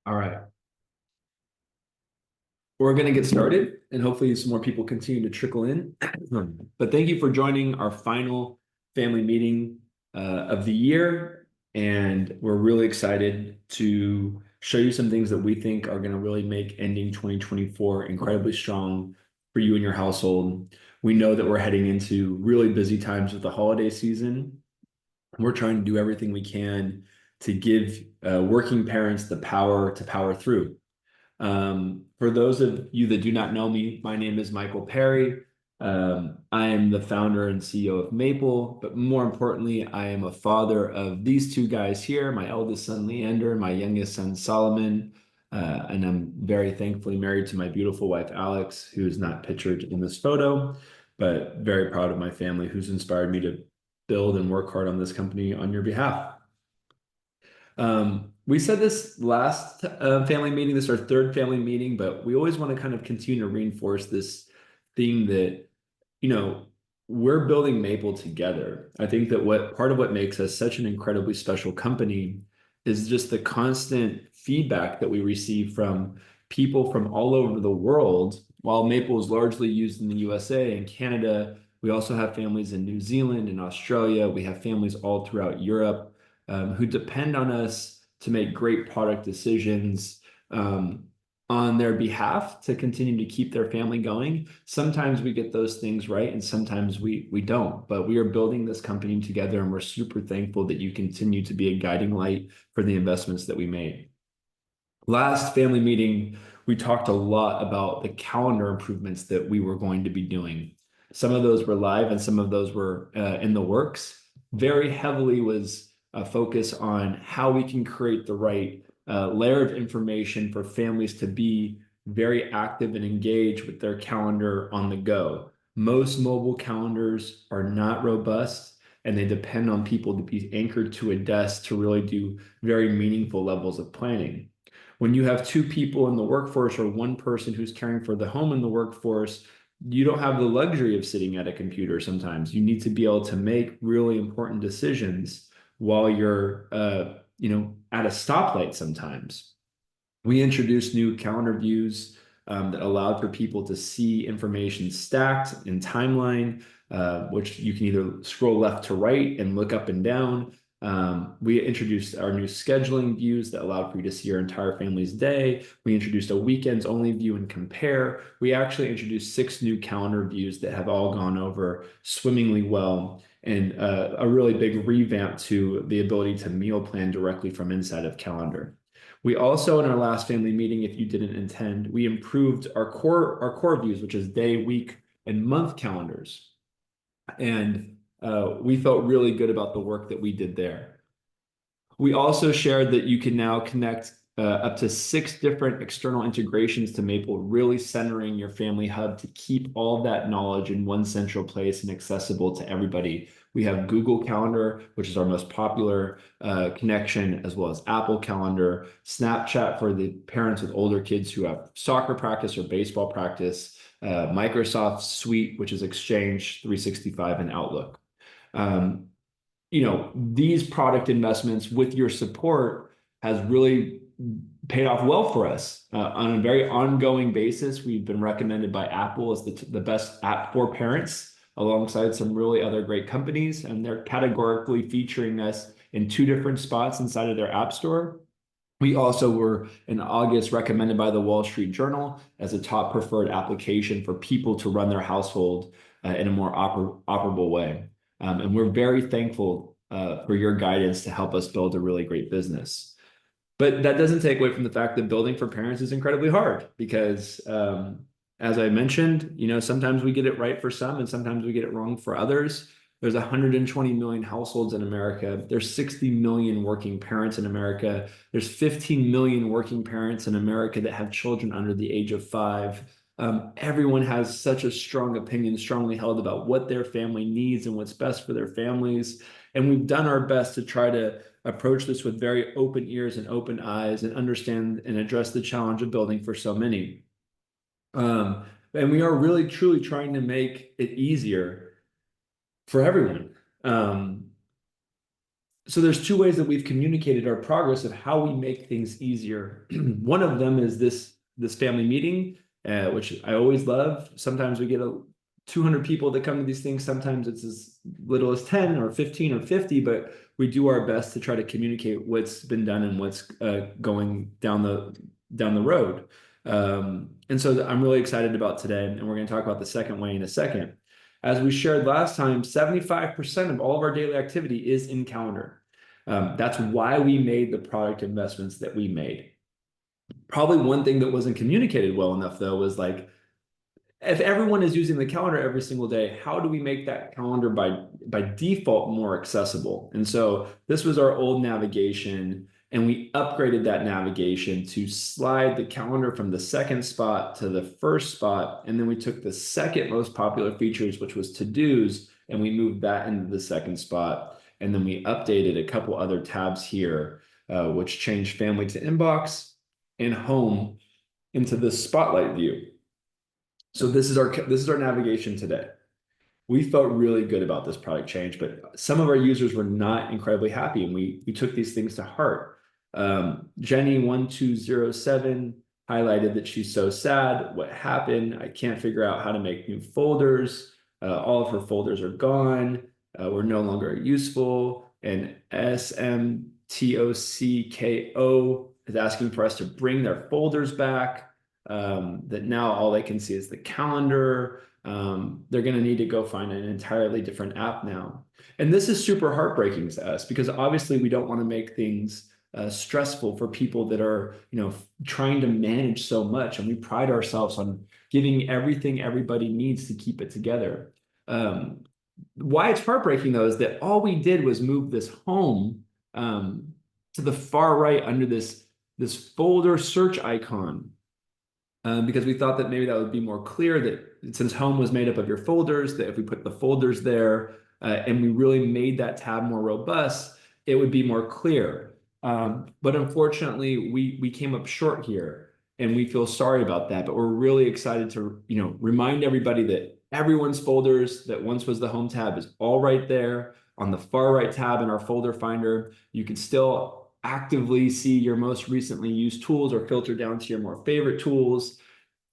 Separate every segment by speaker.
Speaker 1: All right. We're going to get started and hopefully some more people continue to trickle in. But thank you for joining our final family meeting of the year. And we're really excited to show you some things that we think are going to really make ending 2024 incredibly strong for you and your household. We know that we're heading into really busy times with the holiday season. We're trying to do everything we can to give working parents the power to power through. For those of you that do not know me, my name is Michael Perry. I am the founder and CEO of Maple, but more importantly, I am a father of these two guys here, my eldest son, Leander, my youngest son, Solomon. And I'm very thankfully married to my beautiful wife, Alex, who is not pictured in this photo, but very proud of my family who's inspired me to build and work hard on this company on your behalf. We said this last family meeting, this is our third family meeting, but we always want to kind of continue to reinforce this theme that, you know, we're building Maple together. I think that what part of what makes us such an incredibly special company is just the constant feedback that we receive from people from all over the world. While Maple is largely used in the USA and Canada, we also have families in New Zealand and Australia. We have families all throughout Europe who depend on us to make great product decisions on their behalf to continue to keep their family going. Sometimes we get those things right, and sometimes we don't. But we are building this company together, and we're super thankful that you continue to be a guiding light for the investments that we made. Last family meeting, we talked a lot about the calendar improvements that we were going to be doing. Some of those were live, and some of those were in the works. Very heavily was a focus on how we can create the right layer of information for families to be very active and engaged with their calendar on the go. Most mobile calendars are not robust, and they depend on people to be anchored to a desk to really do very meaningful levels of planning. When you have two people in the workforce or one person who's caring for the home in the workforce, you don't have the luxury of sitting at a computer sometimes. You need to be able to make really important decisions while you're at a stoplight sometimes. We introduced new calendar views that allowed for people to see information stacked in timeline, which you can either scroll left to right and look up and down. We introduced our new scheduling views that allowed for you to see your entire family's day. We introduced a weekends only view and compare. We actually introduced 6 new calendar views that have all gone over swimmingly well, and a really big revamp to the ability to meal plan directly from inside of calendar. We also, in our last family meeting, if you didn't attend, we improved our core views, which is day, week, and month calendars. And we felt really good about the work that we did there. We also shared that you can now connect up to 6 different external integrations to Maple, really centering your family hub to keep all of that knowledge in one central place and accessible to everybody. We have Google Calendar, which is our most popular connection, as well as Apple Calendar, Snapchat for the parents with older kids who have soccer practice or baseball practice, Microsoft Suite, which is Exchange 365 and Outlook. These product investments with your support has really paid off well for us. On a very ongoing basis, we've been recommended by Apple as the best app for parents, alongside some really other great companies, and they're categorically featuring us in 2 different spots inside of their app store. We also were in August recommended by the Wall Street Journal as a top preferred application for people to run their household in a more operable way. And we're very thankful for your guidance to help us build a really great business. But that doesn't take away from the fact that building for parents is incredibly hard because, as I mentioned, sometimes we get it right for some and sometimes we get it wrong for others. There's 120 million households in America. There's 60 million working parents in America. There's 15 million working parents in America that have children under the age of 5. Everyone has such a strong opinion, strongly held about what their family needs and what's best for their families. And we've done our best to try to approach this with very open ears and open eyes and understand and address the challenge of building for so many. And we are really, truly trying to make it easier for everyone. So there's two ways that we've communicated our progress of how we make things easier. One of them is this family meeting, which I always love. Sometimes we get 200 people that come to these things. Sometimes it's as little as 10 or 15 or 50, but we do our best to try to communicate what's been done and what's going down the road. And so I'm really excited about today, and we're going to talk about the second way in a second. As we shared last time, 75% of all of our daily activity is in calendar. That's why we made the product investments that we made. Probably one thing that wasn't communicated well enough, though, was like, if everyone is using the calendar every single day, how do we make that calendar by default more accessible? And so this was our old navigation, and we upgraded that navigation to slide the calendar from the second spot to the first spot. And then we took the second most popular features, which was to-dos, and we moved that into the second spot. And then we updated a couple other tabs here, which changed family to inbox and home into the spotlight view. So this is our navigation today. We felt really good about this product change, but some of our users were not incredibly happy, and we took these things to heart. Jenny1207 highlighted that she's so sad. What happened? I can't figure out how to make new folders. All of her folders are gone. We're no longer useful. And SMTOCKO is asking for us to bring their folders back. That now all they can see is the calendar. They're going to need to go find an entirely different app now. And this is super heartbreaking to us because obviously we don't want to make things stressful for people that are, trying to manage so much. And we pride ourselves on giving everything everybody needs to keep it together. Why it's heartbreaking, though, is that all we did was move this home to the far right under this folder search icon. Because we thought that maybe that would be more clear that since home was made up of your folders, that if we put the folders there and we really made that tab more robust, it would be more clear. But unfortunately, we came up short here, and we feel sorry about that. But we're really excited to remind everybody that everyone's folders that once was the home tab is all right there on the far right tab in our folder finder. You can still actively see your most recently used tools or filter down to your more favorite tools.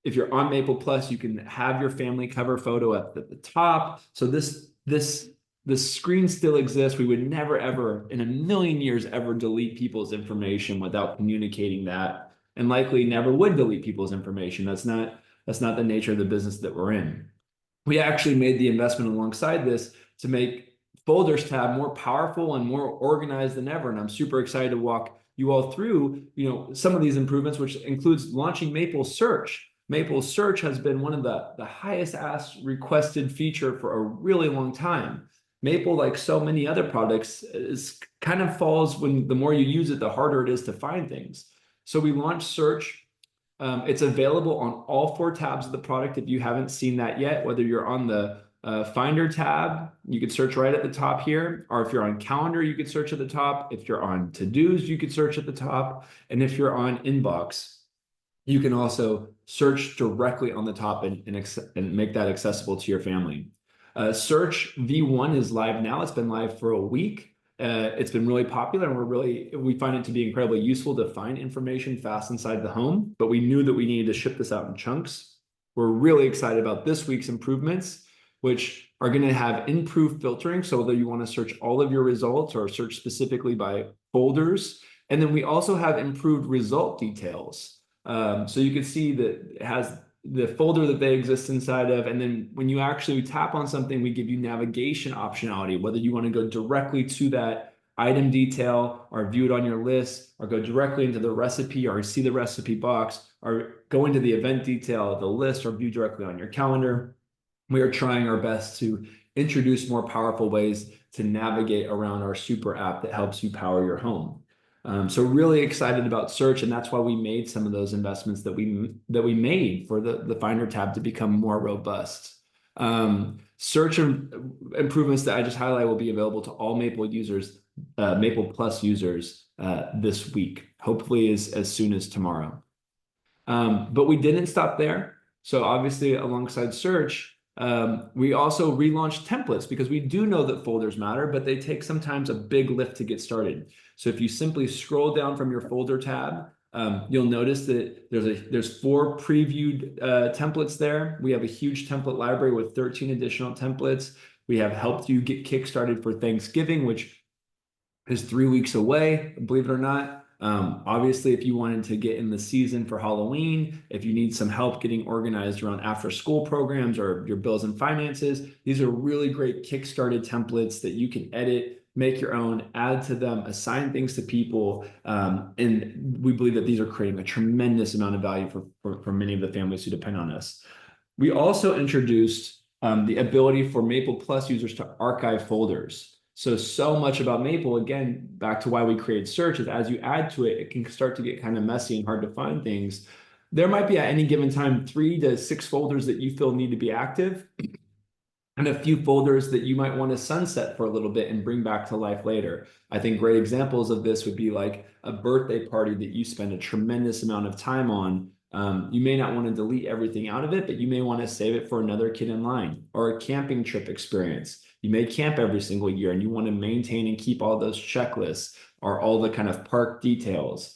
Speaker 1: If you're on Maple Plus, you can have your family cover photo at the top. So this screen still exists. We would never, ever, in a million years, ever delete people's information without communicating that, and likely never would delete people's information. That's not the nature of the business that we're in. We actually made the investment alongside this to make folders tab more powerful and more organized than ever. And I'm super excited to walk you all through, some of these improvements, which includes launching Maple Search. Maple Search has been one of the highest asked requested feature for a really long time. Maple, like so many other products, is kind of falls when the more you use it, the harder it is to find things. So we launched Search. It's available on all 4 tabs of the product. If you haven't seen that yet, whether you're on the Finder tab, you could search right at the top here, or if you're on Calendar, you could search at the top. If you're on To-Dos, you could search at the top. And if you're on Inbox, you can also search directly on the top and make that accessible to your family. Search V1 is live now. It's been live for a week. It's been really popular, and we find it to be incredibly useful to find information fast inside the home, but we knew that we needed to ship this out in chunks. We're really excited about this week's improvements, which are going to have improved filtering. So whether you want to search all of your results or search specifically by folders, and then we also have improved result details. So you can see that it has the folder that they exist inside of. And then when you actually tap on something, we give you navigation optionality, whether you want to go directly to that item detail or view it on your list, or go directly into the recipe or see the recipe box, or go into the event detail of the list or view directly on your calendar. We are trying our best to introduce more powerful ways to navigate around our super app that helps you power your home. So really excited about Search, and that's why we made some of those investments that we made for the Finder tab to become more robust. Search improvements that I just highlighted will be available to all Maple users, Maple Plus users this week, hopefully as soon as tomorrow. But we didn't stop there. So obviously, alongside Search, We also relaunched templates because we do know that folders matter, but they take sometimes a big lift to get started. So if you simply scroll down from your folder tab, you'll notice that there's 4 previewed templates there. We have a huge template library with 13 additional templates. We have helped you get kickstarted for Thanksgiving, which is 3 weeks away, believe it or not. Obviously, if you wanted to get in the season for Halloween, if you need some help getting organized around after school programs or your bills and finances, these are really great kickstarted templates that you can edit, make your own, add to them, assign things to people. And we believe that these are creating a tremendous amount of value for many of the families who depend on us. We also introduced the ability for Maple Plus users to archive folders. So much about Maple, again, back to why we create search, is as you add to it, it can start to get kind of messy and hard to find things. There might be at any given time 3 to 6 folders that you feel need to be active, and a few folders that you might want to sunset for a little bit and bring back to life later. I think great examples of this would be like a birthday party that you spend a tremendous amount of time on. You may not want to delete everything out of it, but you may want to save it for another kid in line, or a camping trip experience. You may camp every single year and you want to maintain and keep all those checklists or all the kind of park details.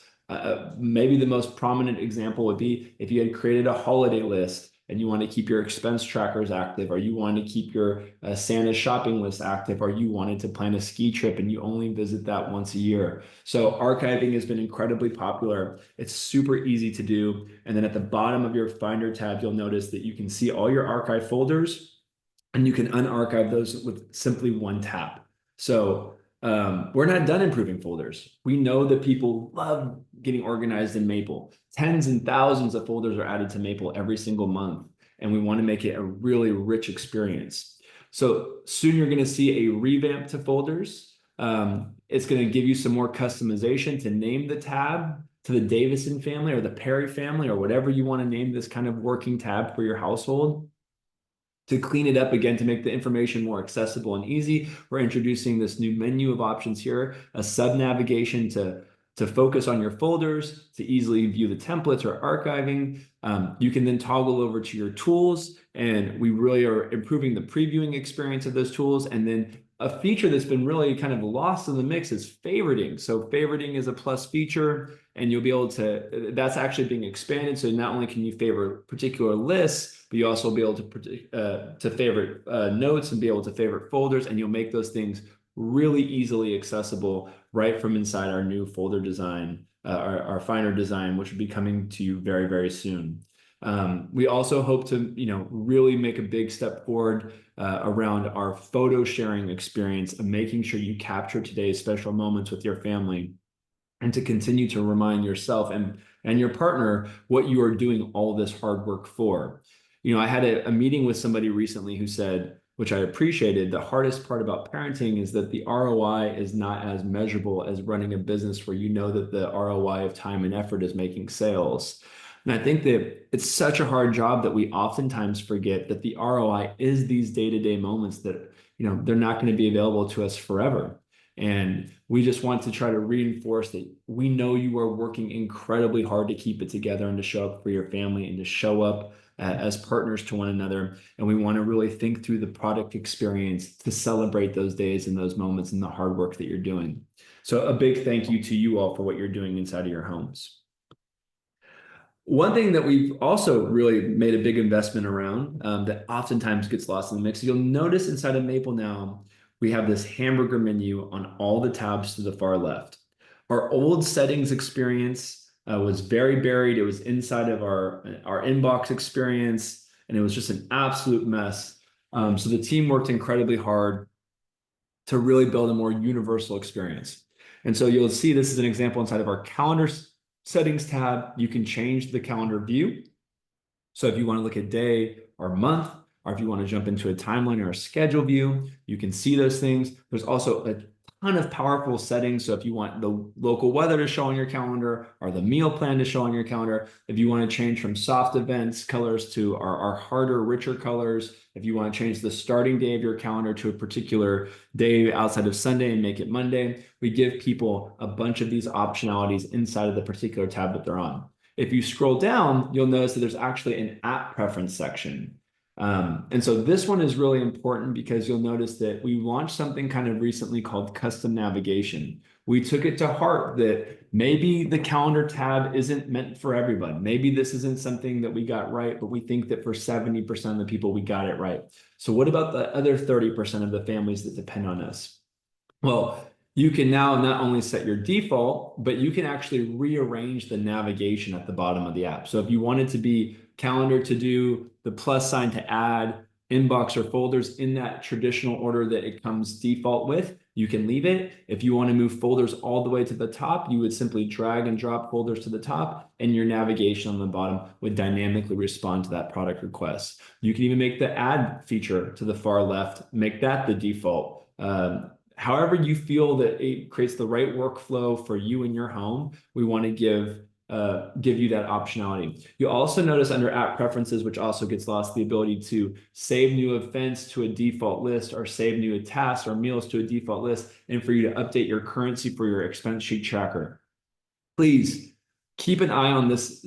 Speaker 1: Maybe the most prominent example would be if you had created a holiday list and you want to keep your expense trackers active, or you want to keep your Santa shopping list active, or you wanted to plan a ski trip and you only visit that once a year. So archiving has been incredibly popular. It's super easy to do. And then at the bottom of your Finder tab, you'll notice that you can see all your archive folders, and you can unarchive those with simply one tap. So we're not done improving folders. We know that people love getting organized in Maple. Tens and thousands of folders are added to Maple every single month, and we want to make it a really rich experience. So soon you're going to see a revamp to folders. It's going to give you some more customization to name the tab to the Davison family or the Perry family or whatever you want to name this kind of working tab for your household. To clean it up again, to make the information more accessible and easy, we're introducing this new menu of options here, a sub-navigation to focus on your folders, to easily view the templates or archiving. You can then toggle over to your tools, and we really are improving the previewing experience of those tools. And then a feature that's been really kind of lost in the mix is favoriting. So favoriting is a plus feature, and you'll be able to, that's actually being expanded. So not only can you favorite particular lists, but you also be able to favorite notes and be able to favorite folders, and you'll make those things really easily accessible right from inside our new folder design, our Finder design, which will be coming to you very, very soon. We also hope to, really make a big step forward around our photo sharing experience and making sure you capture today's special moments with your family, and to continue to remind yourself and your partner what you are doing all this hard work for. I had a meeting with somebody recently who said, which I appreciated, the hardest part about parenting is that the ROI is not as measurable as running a business where you know that the ROI of time and effort is making sales. And I think that it's such a hard job that we oftentimes forget that the ROI is these day-to-day moments that, they're not going to be available to us forever. And we just want to try to reinforce that we know you are working incredibly hard to keep it together and to show up for your family and to show up as partners to one another. And we want to really think through the product experience to celebrate those days and those moments and the hard work that you're doing. So a big thank you to you all for what you're doing inside of your homes. One thing that we've also really made a big investment around that oftentimes gets lost in the mix, you'll notice inside of Maple now, we have this hamburger menu on all the tabs to the far left. Our old settings experience was very buried. It was inside of our inbox experience, and it was just an absolute mess. So the team worked incredibly hard to really build a more universal experience. And so you'll see this is an example inside of our calendar settings tab. You can change the calendar view. So if you want to look at day or month, or if you want to jump into a timeline or a schedule view, you can see those things. There's also a ton of powerful settings. So if you want the local weather to show on your calendar or the meal plan to show on your calendar, if you want to change from soft events colors to our harder, richer colors, if you want to change the starting day of your calendar to a particular day outside of Sunday and make it Monday, we give people a bunch of these optionalities inside of the particular tab that they're on. If you scroll down, you'll notice that there's actually an app preference section. And so this one is really important because you'll notice that we launched something kind of recently called custom navigation. We took it to heart that maybe the calendar tab isn't meant for everyone. Maybe this isn't something that we got right, but we think that for 70% of the people, we got it right. So what about the other 30% of the families that depend on us? Well, you can now not only set your default, but you can actually rearrange the navigation at the bottom of the app. So if you want it to be calendar to do, the plus sign to add, inbox or folders in that traditional order that it comes default with, you can leave it. If you want to move folders all the way to the top, you would simply drag and drop folders to the top, and your navigation on the bottom would dynamically respond to that product request. You can even make the add feature to the far left, make that the default. However you feel that it creates the right workflow for you and your home, we want to give you that optionality. You also notice under app preferences, which also gets lost, the ability to save new events to a default list, or save new tasks or meals to a default list, and for you to update your currency for your expense sheet tracker. Please keep an eye on this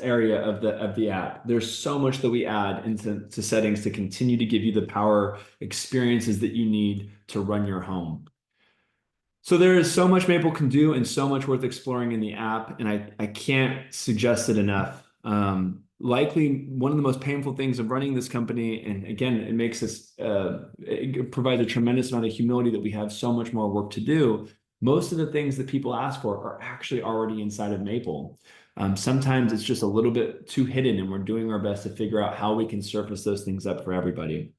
Speaker 1: area of the app. There's so much that we add into settings to continue to give you the power experiences that you need to run your home. So there is so much Maple can do and so much worth exploring in the app, and I can't suggest it enough. Likely one of the most painful things of running this company, and again, it makes us, it provides a tremendous amount of humility that we have so much more work to do. Most of the things that people ask for are actually already inside of Maple. Sometimes it's just a little bit too hidden, and we're doing our best to figure out how we can surface those things up for everybody.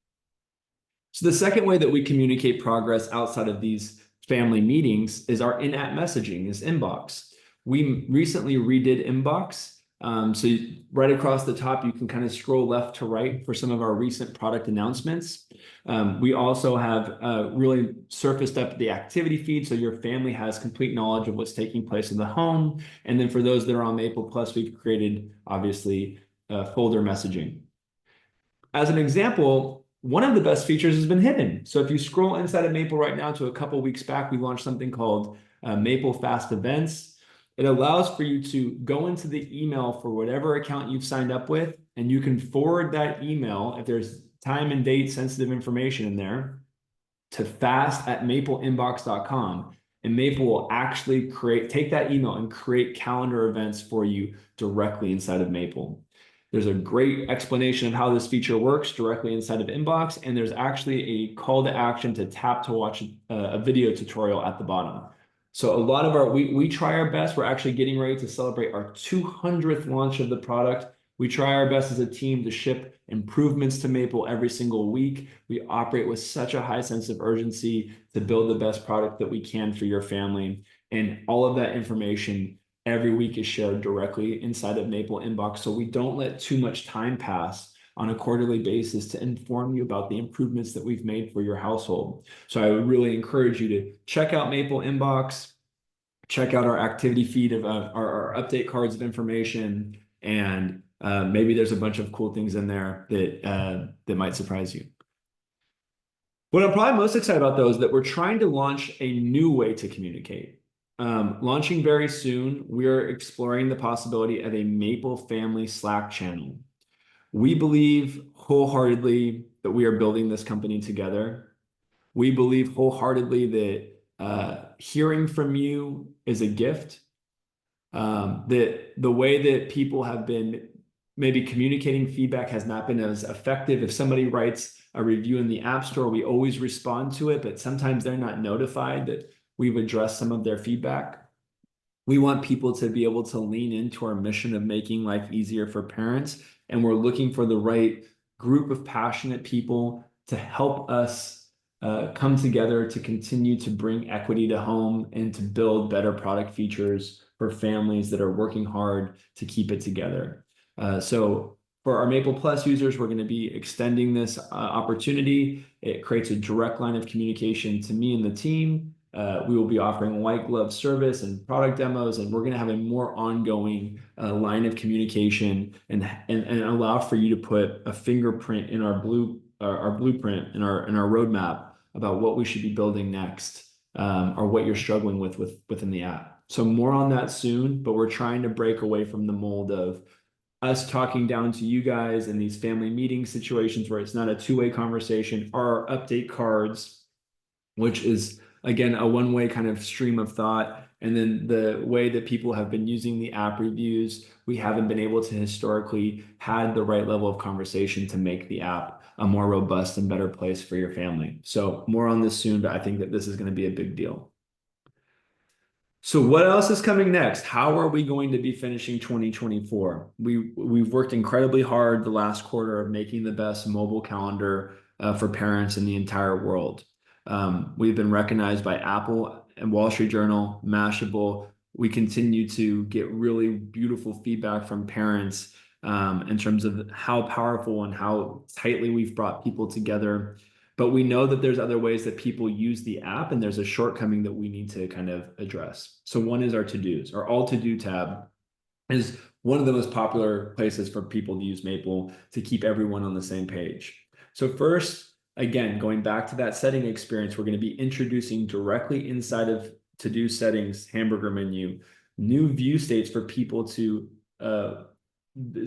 Speaker 1: So the second way that we communicate progress outside of these family meetings is our in-app messaging, is Inbox. We recently redid Inbox. So right across the top, you can kind of scroll left to right for some of our recent product announcements. We also have really surfaced up the activity feed, so your family has complete knowledge of what's taking place in the home. And then for those that are on Maple Plus, we've created, obviously, folder messaging. As an example, one of the best features has been hidden. So if you scroll inside of Maple right now to a couple weeks back, we launched something called Maple Fast Events. It allows for you to go into the email for whatever account you've signed up with, and you can forward that email, if there's time and date sensitive information in there, to fast@mapleinbox.com. And Maple will actually take that email and create calendar events for you directly inside of Maple. There's a great explanation of how this feature works directly inside of Inbox, and there's actually a call to action to tap to watch a video tutorial at the bottom. So a lot of we try our best. We're actually getting ready to celebrate our 200th launch of the product. We try our best as a team to ship improvements to Maple every single week. We operate with such a high sense of urgency to build the best product that we can for your family. And all of that information every week is shared directly inside of Maple Inbox. So we don't let too much time pass on a quarterly basis to inform you about the improvements that we've made for your household. So I would really encourage you to check out Maple Inbox, check out our activity feed of our update cards of information, and maybe there's a bunch of cool things in there that might surprise you. What I'm probably most excited about, though, is that we're trying to launch a new way to communicate. Launching very soon, we're exploring the possibility of a Maple family Slack channel. We believe wholeheartedly that we are building this company together. We believe wholeheartedly that hearing from you is a gift. That the way that people have been maybe communicating feedback has not been as effective. If somebody writes a review in the App Store, we always respond to it, but sometimes they're not notified that we've addressed some of their feedback. We want people to be able to lean into our mission of making life easier for parents, and we're looking for the right group of passionate people to help us come together to continue to bring equity to home and to build better product features for families that are working hard to keep it together. So for our Maple Plus users, we're going to be extending this opportunity. It creates a direct line of communication to me and the team. We will be offering white glove service and product demos, and we're going to have a more ongoing line of communication and allow for you to put a fingerprint in our blueprint in our roadmap about what we should be building next, or what you're struggling within the app. So more on that soon, but we're trying to break away from the mold of us talking down to you guys in these family meeting situations where it's not a two-way conversation, are our update cards, which is again a one-way kind of stream of thought. And then the way that people have been using the app reviews, we haven't been able to historically had the right level of conversation to make the app a more robust and better place for your family. So more on this soon, but I think that this is going to be a big deal. So what else is coming next? How are we going to be finishing 2024? We've worked incredibly hard the last quarter of making the best mobile calendar for parents in the entire world. We've been recognized by Apple and Wall Street Journal, Mashable. We continue to get really beautiful feedback from parents in terms of how powerful and how tightly we've brought people together. But we know that there's other ways that people use the app, and there's a shortcoming that we need to kind of address. So one is our to-dos. Our all to-do tab is one of the most popular places for people to use Maple to keep everyone on the same page. So first, again, going back to that setting experience, we're going to be introducing directly inside of to-do settings, hamburger menu, new view states for people to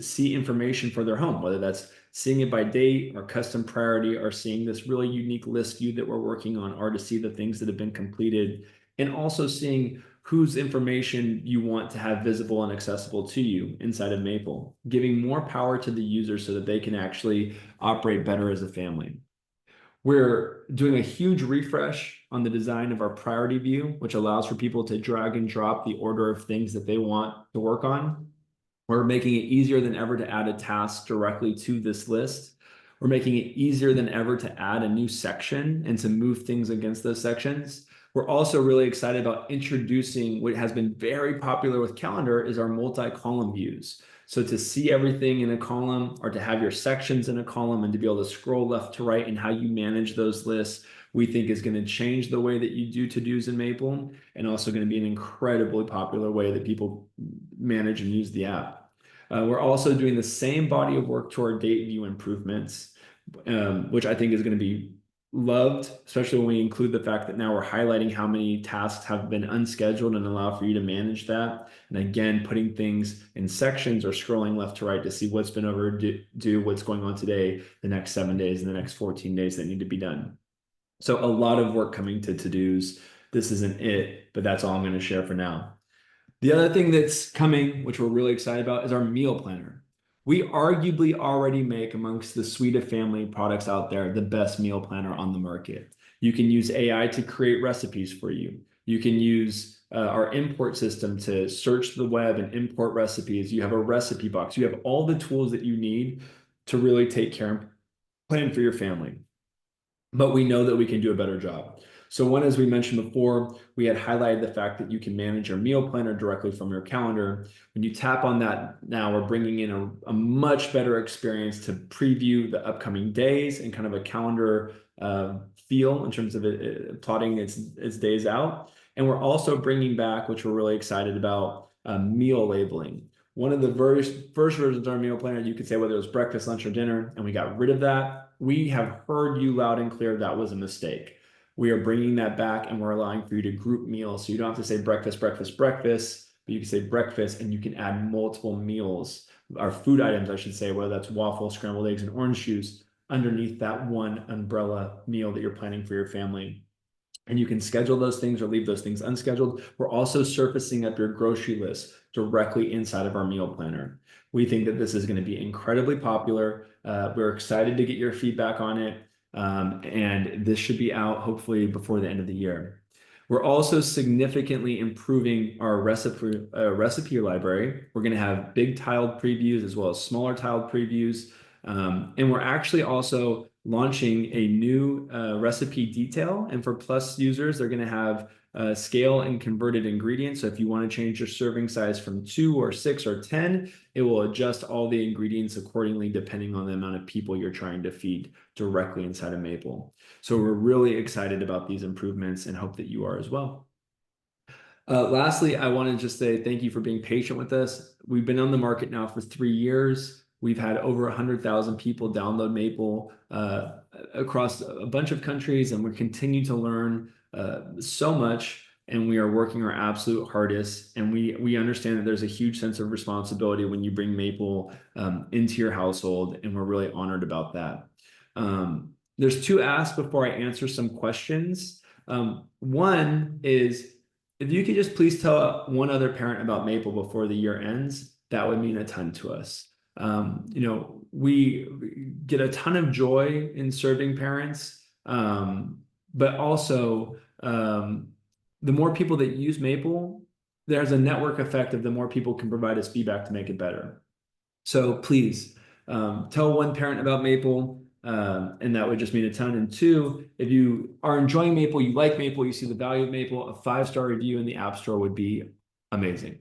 Speaker 1: see information for their home, whether that's seeing it by date or custom priority, or seeing this really unique list view that we're working on, or to see the things that have been completed, and also seeing whose information you want to have visible and accessible to you inside of Maple, giving more power to the user so that they can actually operate better as a family. We're doing a huge refresh on the design of our priority view, which allows for people to drag and drop the order of things that they want to work on. We're making it easier than ever to add a task directly to this list. We're making it easier than ever to add a new section and to move things against those sections. We're also really excited about introducing what has been very popular with Calendar is our multi-column views. So to see everything in a column, or to have your sections in a column, and to be able to scroll left to right and how you manage those lists, we think is going to change the way that you do to-dos in Maple, and also going to be an incredibly popular way that people manage and use the app. We're also doing the same body of work to our date view improvements, which I think is going to be loved, especially when we include the fact that now we're highlighting how many tasks have been unscheduled and allow for you to manage that. And again, putting things in sections or scrolling left to right to see what's been overdue, what's going on today, the next 7 days, and the next 14 days that need to be done. So a lot of work coming to to-dos. This isn't it, but that's all I'm going to share for now. The other thing that's coming, which we're really excited about, is our meal planner. We arguably already make, amongst the suite of family products out there, the best meal planner on the market. You can use AI to create recipes for you. You can use our import system to search the web and import recipes. You have a recipe box. You have all the tools that you need to really take care and plan for your family. But we know that we can do a better job. So one, as we mentioned before, we had highlighted the fact that you can manage your meal planner directly from your calendar. When you tap on that, now we're bringing in a much better experience to preview the upcoming days and kind of a calendar feel in terms of plotting its days out. And we're also bringing back, which we're really excited about, meal labeling. One of the first versions of our meal planner, you could say whether it was breakfast, lunch, or dinner, and we got rid of that. We have heard you loud and clear that was a mistake. We are bringing that back, and we're allowing for you to group meals. So you don't have to say breakfast, breakfast, breakfast, but you can say breakfast, and you can add multiple meals, or food items, I should say, whether that's waffles, scrambled eggs, and orange juice, underneath that one umbrella meal that you're planning for your family. And you can schedule those things or leave those things unscheduled. We're also surfacing up your grocery list directly inside of our meal planner. We think that this is going to be incredibly popular. We're excited to get your feedback on it. And this should be out hopefully before the end of the year. We're also significantly improving our recipe library. We're going to have big tiled previews as well as smaller tiled previews. And we're actually also launching a new recipe detail. And for Plus users, they're going to have scale and converted ingredients. So if you want to change your serving size from 2 or 6 or 10, it will adjust all the ingredients accordingly depending on the amount of people you're trying to feed directly inside of Maple. So we're really excited about these improvements and hope that you are as well. Lastly, I want to just say thank you for being patient with us. We've been on the market now for 3 years. We've had over 100,000 people download Maple across a bunch of countries, and we're continuing to learn so much. and we are working our absolute hardest. And we understand that there's a huge sense of responsibility when you bring Maple into your household, and we're really honored about that. There's two asks before I answer some questions. One is, if you could just please tell one other parent about Maple before the year ends, that would mean a ton to us. We get a ton of joy in serving parents, but also the more people that use Maple, there's a network effect of the more people can provide us feedback to make it better. So please tell one parent about Maple, and that would just mean a ton. And two, if you are enjoying Maple, you like Maple, you see the value of Maple, a 5-star review in the App Store would be amazing.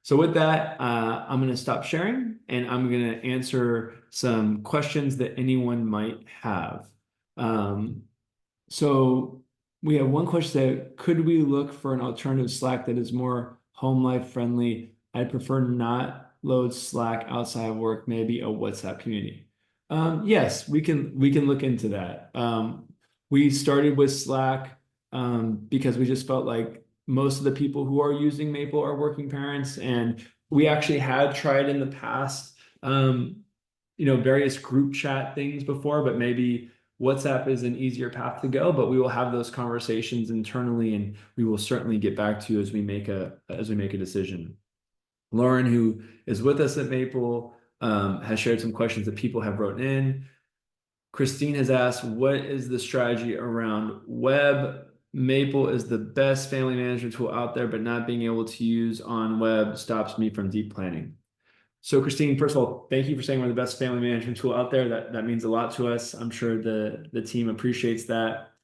Speaker 1: So with that, I'm going to stop sharing, and I'm going to answer some questions that anyone might have. So we have one question that, could we look for an alternative Slack that is more home life friendly? I'd prefer not load Slack outside of work, maybe a WhatsApp community. Yes, we can look into that. We started with Slack because we just felt like most of the people who are using Maple are working parents, and we actually had tried in the past, various group chat things before, but maybe WhatsApp is an easier path to go. But we will have those conversations internally, and we will certainly get back to you as we make a decision. Lauren, who is with us at Maple, has shared some questions that people have wrote in. Christine has asked, what is the strategy around web? Maple is the best family management tool out there, but not being able to use on web stops me from deep planning. So Christine, first of all, thank you for saying we're the best family management tool out there. That means a lot to us. I'm sure the team appreciates that.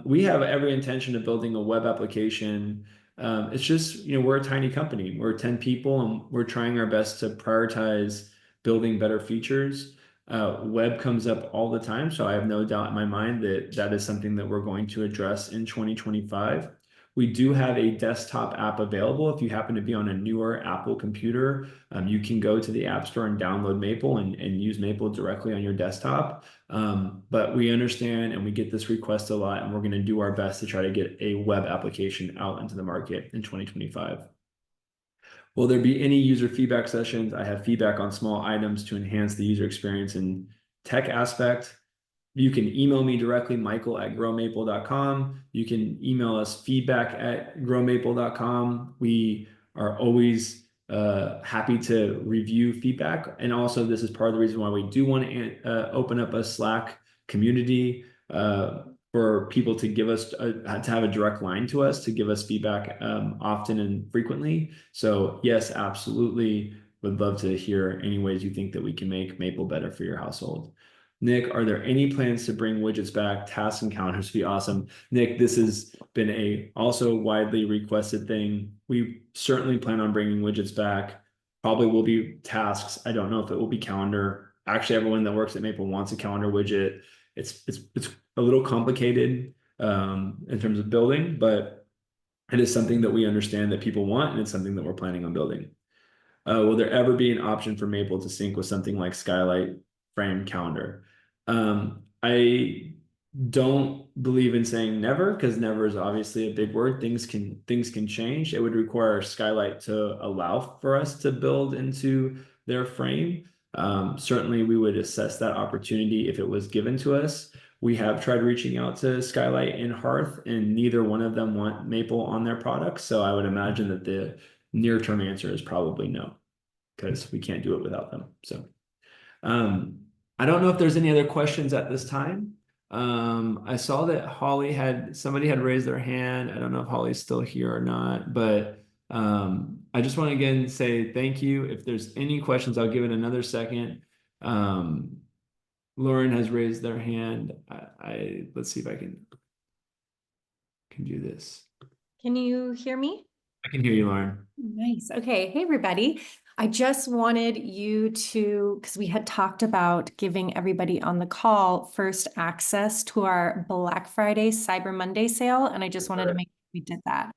Speaker 1: We have every intention of building a web application. It's just, we're a tiny company. We're 10 people, and we're trying our best to prioritize building better features. Web comes up all the time, so I have no doubt in my mind that that is something that we're going to address in 2025. We do have a desktop app available. If you happen to be on a newer Apple computer, you can go to the App Store and download Maple and use Maple directly on your desktop. But we understand, and we get this request a lot, and we're going to do our best to try to get a web application out into the market in 2025. Will there be any user feedback sessions? I have feedback on small items to enhance the user experience and tech aspect. You can email me directly, michael@growmaple.com. You can email us feedback@growmaple.com. We are always happy to review feedback. And also, this is part of the reason why we do want to open up a Slack community for people to give us to have a direct line to us, to give us feedback often and frequently. So yes, absolutely, would love to hear any ways you think that we can make Maple better for your household. Nick, are there any plans to bring widgets back? Tasks and calendars would be awesome. Nick, this has been a also widely requested thing. We certainly plan on bringing widgets back. Probably will be tasks. I don't know if it will be calendar. Actually, everyone that works at Maple wants a calendar widget. It's a little complicated in terms of building, but it is something that we understand that people want, and it's something that we're planning on building. Will there ever be an option for Maple to sync with something like Skylight Frame Calendar? I don't believe in saying never, because never is obviously a big word. Things can change. It would require Skylight to allow for us to build into their frame. Certainly, we would assess that opportunity if it was given to us. We have tried reaching out to Skylight and Hearth, and neither one of them want Maple on their products. So I would imagine that the near-term answer is probably no, because we can't do it without them. So I don't know if there's any other questions at this time. I saw that somebody had raised their hand. I don't know if Holly's still here or not, but I just want to again say thank you. If there's any questions, I'll give it another second. Lauren has raised their hand. Let's see if I can do this.
Speaker 2: Can you hear me?
Speaker 1: I can hear you, Lauren.
Speaker 2: Nice. Okay. Hey, everybody. I just wanted you to, because we had talked about giving everybody on the call first access to our Black Friday, Cyber Monday sale. And I just wanted to make sure we did that.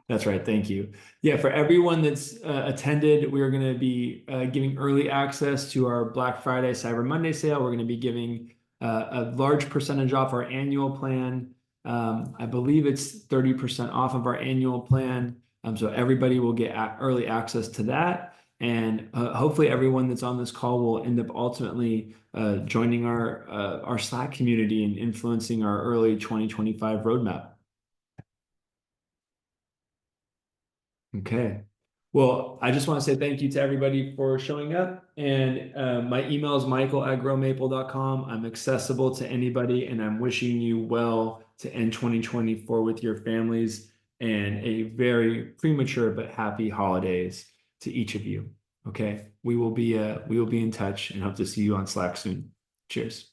Speaker 1: That's right. Thank you. Yeah, for everyone that's attended, we're going to be giving early access to our Black Friday, Cyber Monday sale. We're going to be giving a large percentage off our annual plan. I believe it's 30% off of our annual plan. So everybody will get early access to that. And hopefully everyone that's on this call will end up ultimately joining our Slack community and influencing our early 2025 roadmap. Okay. Well, I just want to say thank you to everybody for showing up. And my email is michael@growmaple.com. I'm accessible to anybody, and I'm wishing you well to end 2024 with your families and a very premature but happy holidays to each of you. Okay. We will be in touch and hope to see you on Slack soon. Cheers.